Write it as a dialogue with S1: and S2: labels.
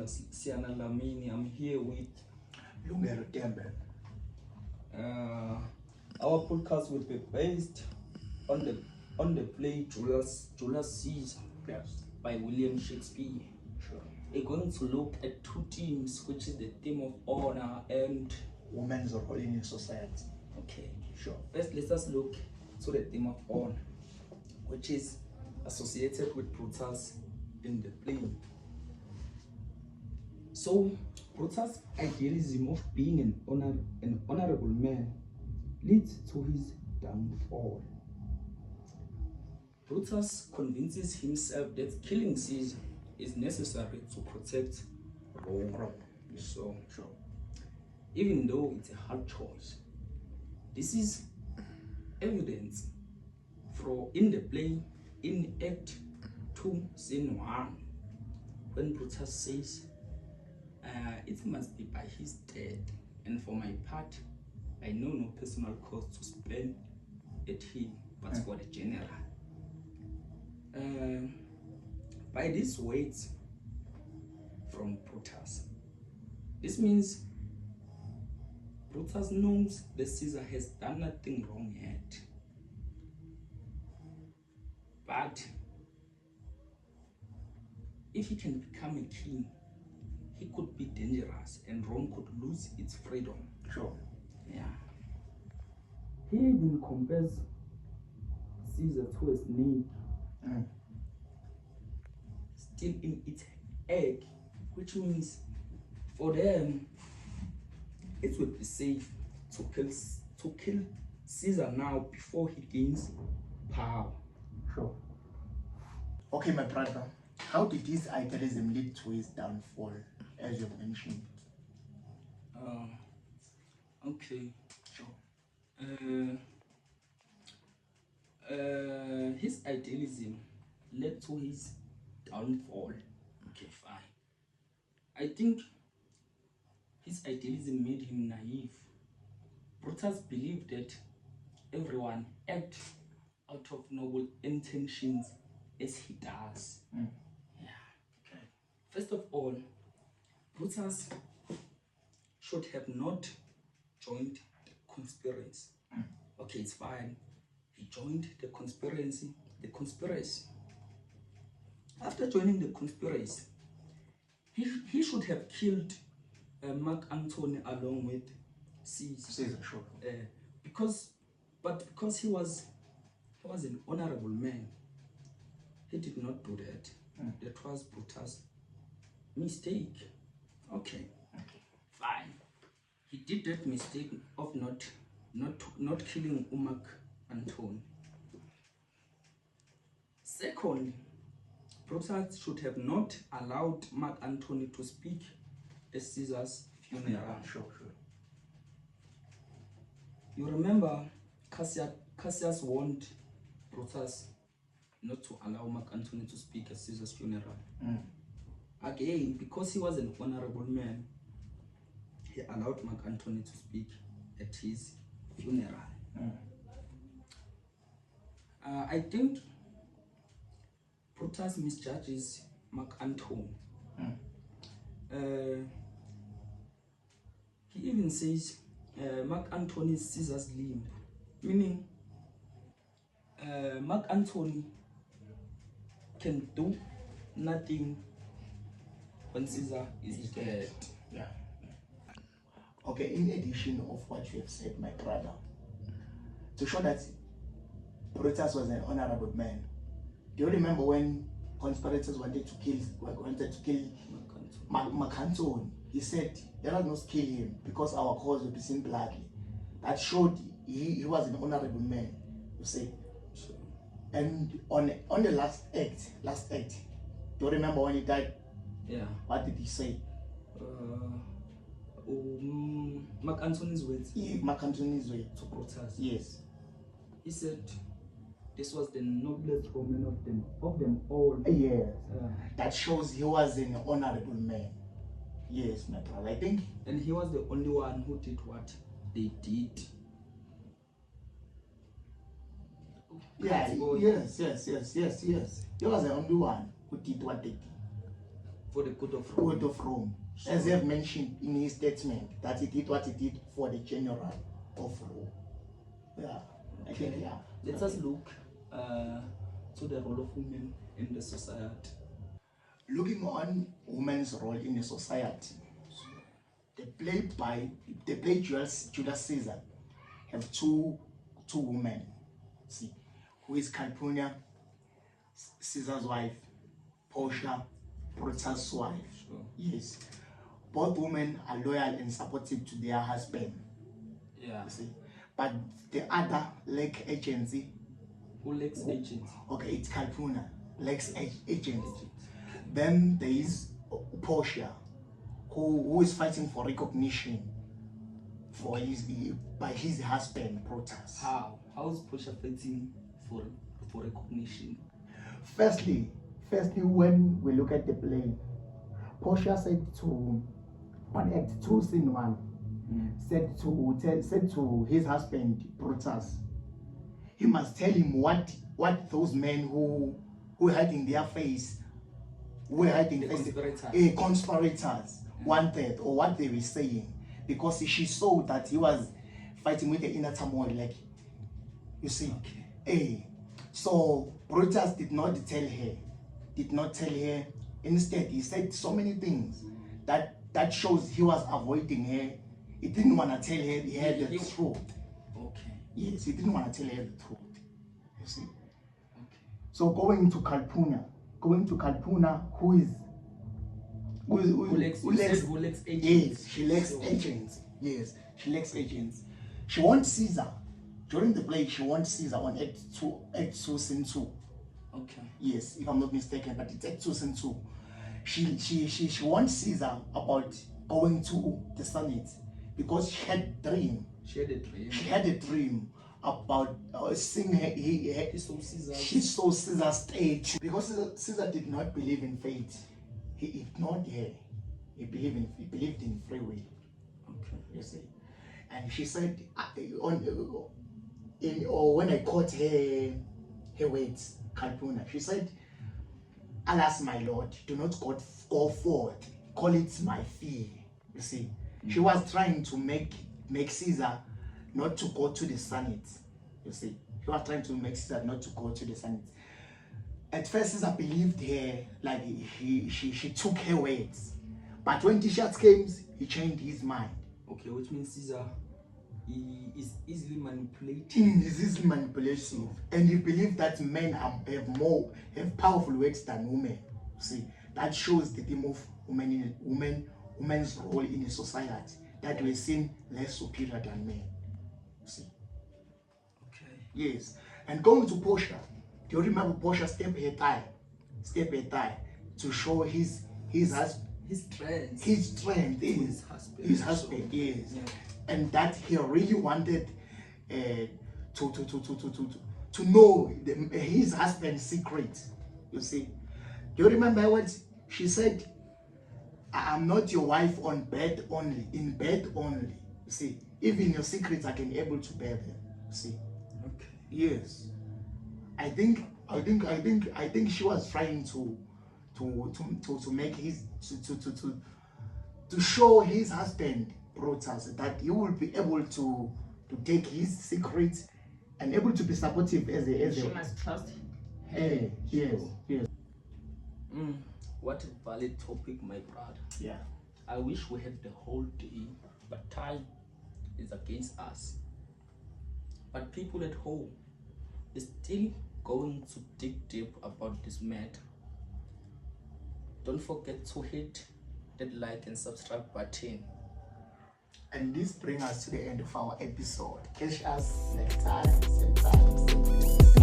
S1: Julius Caesar. I'm here with
S2: Lungelo Tembe.
S1: Our podcast will be based on the play Julius Caesar,
S2: Yes.
S1: by William Shakespeare.
S2: Sure.
S1: We're going to look at two themes, which is the theme of honor and
S2: Women's role in society.
S1: okay.
S2: Sure.
S1: First, let us look to the theme of honor, which is associated with Brutus in the play. So, Brutus' idealism of being an honorable man leads to his downfall. Brutus convinces himself that killing Caesar is necessary to protect Rome. So,
S2: Sure.
S1: even though it's a hard choice, this is evidence in the play in Act 2, Scene 1, when Brutus says, it must be by his death, and for my part, I know no personal cost to spend at him, but for the general. By these words from Brutus, this means Brutus knows that Caesar has done nothing wrong yet, but if he can become a king, he could be dangerous and Rome could lose its freedom.
S2: Sure.
S1: Yeah. He even compares Caesar to a snake, still in its egg, which means for them it would be safe to kill Caesar now before he gains power.
S2: Sure. Okay, my brother. How did this idealism lead to his downfall, as you mentioned?
S1: Okay.
S2: Sure.
S1: His idealism led to his downfall. Okay, fine. I think his idealism made him naive. Brutus believed that everyone acts out of noble intentions as he does. Yeah. Okay. First of all, Brutus should have not joined the conspiracy. Okay, it's fine. He joined the conspiracy. After joining the conspiracy, he should have killed Mark Antony along with Caesar.
S2: Caesar, sure.
S1: Because he was an honorable man, he did not do that. That was Brutus' mistake. Okay, fine. He did that mistake of not killing Mark Antony. Second, Brutus should have not allowed Mark Antony to speak at Caesar's funeral.
S2: Sure.
S1: You remember Cassius warned Brutus not to allow Mark Antony to speak at Caesar's funeral. Again, because he was an honorable man, he allowed Mark Antony to speak at his funeral. I think Brutus misjudges Mark Antony. He even says Mark Antony is Caesar's limb, meaning Mark Antony can do nothing when Caesar is dead.
S2: Yeah. Okay, in addition of what you have said, my brother, to show that Brutus was an honorable man, do you remember when conspirators wanted to kill Mark Antony? He said, let us not kill him because our cause will be seen bloody. That showed he was an honorable man, you say.
S1: Sure.
S2: And on the last act, do you remember when he died?
S1: Yeah.
S2: What did he say?
S1: Mark Antony's words.
S2: Mark Antony's way
S1: to Brutus.
S2: Yes.
S1: He said, this was the noblest Roman of them all.
S2: Yes. That shows he was an honorable man. Yes, my brother. I think.
S1: And he was the only one who did what they did.
S2: Yeah. Yes. He was the only one who did what they did.
S1: for the good of Rome.
S2: Good of Rome. As they have mentioned in his statement, that he did what he did for the general of Rome. Yeah, I think, yeah.
S1: Let us look to the role of women in the society.
S2: Looking on women's role in the society, the play Julius Caesar have two women. See, who is Calpurnia, Caesar's wife, Portia, Brutus' wife.
S1: Sure.
S2: Yes, both women are loyal and supportive to their husband.
S1: Yeah.
S2: You see, but the other lack agency.
S1: Who lacks agency?
S2: Okay, it's Calpurnia lacks agency. Then there is Portia, who is fighting for recognition for by his husband Brutus.
S1: How is Portia fighting for recognition?
S2: Firstly, when we look at the play, Portia said to on Act 2 Scene 1, said to his husband Brutus, he must tell him what those men who hiding their face, conspirators wanted, or what they were saying, because she saw that he was fighting with the inner turmoil, like, you see. Okay. So Brutus did not tell her. Instead, he said so many things that shows he was avoiding her. He didn't want to tell her the truth.
S1: Okay.
S2: Yes, he didn't want to tell her the truth. You see.
S1: Okay.
S2: So going to Calpurnia, who lacks agents. Yes, she lacks agents. Yes, she lacks agents. She wants Caesar. During the play, she wants Caesar on Act 2, Scene 2.
S1: Okay.
S2: Yes, if I'm not mistaken, but it's Act 2, Scene 2. She wants Caesar about going to the Senate because she had a dream. She had a dream about seeing she saw Caesar's statue. Because Caesar did not believe in fate, he ignored her. He believed in free will.
S1: Okay.
S2: You see, and she said, when I caught her words, Calpurnia, she said, "Alas, my lord, do not go forth. Call it my fear." You see, she was trying to make Caesar not to go to the Senate. You see, she was trying to make Caesar not to go to the Senate. At first, Caesar believed her, like she took her words, but when Titius came, he changed his mind.
S1: Okay, which means Caesar is easily manipulated.
S2: He's easily manipulative, and he believed that men have powerful words than women. See, that shows the theme of women's role in a society, that we're seen less superior than men. See.
S1: Okay.
S2: Yes, and going to Portia, do you remember Portia step her thigh to show his strength, his husband, yes.
S1: Yeah.
S2: And that he really wanted to know his husband's secret. You see, do you remember what she said? "I'm not your wife in bed only. You see, even your secrets I can able to bear them." You see.
S1: Okay.
S2: Yes, I think she was trying to make to show his husband Brutus that he will be able to take his secrets and able to be supportive as
S3: she must trust
S2: him. Yes.
S1: What a valid topic, my brother.
S2: Yeah.
S1: I wish we had the whole day, but time is against us. But people at home is still going to dig deep about this matter. Don't forget to hit that like and subscribe button.
S2: And this brings us to the end of our episode. Catch us next time, same time, same place.